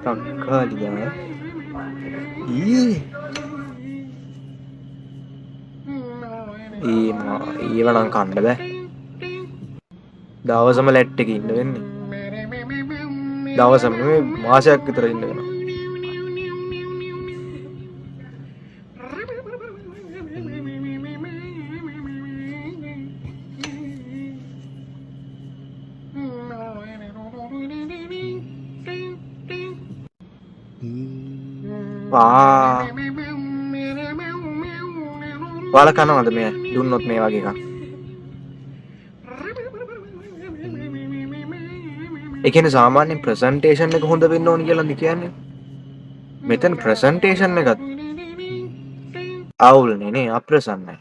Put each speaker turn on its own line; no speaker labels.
තක්කාලියා ඊ ඒවනම් කන්න බෑ දවසම ලැට් එකේ ඉන්න වෙන්නේ දවසම නෙමෙයි මාසයක් විතර ඉන්න වෙනවා ඔයාලා කනවද මේ දුන්නොත් මේ වගේ එකක් ඒ කියන්නේ සාමාන්‍යයෙන් ප්‍රසන්ටේෂන් එක හොඳ වෙන්න ඕන කියලාද කියන්නේ මෙතන ප්‍රසන්ටේෂන් එකත් අවුල්නේ නේ අප්‍රසන්නයි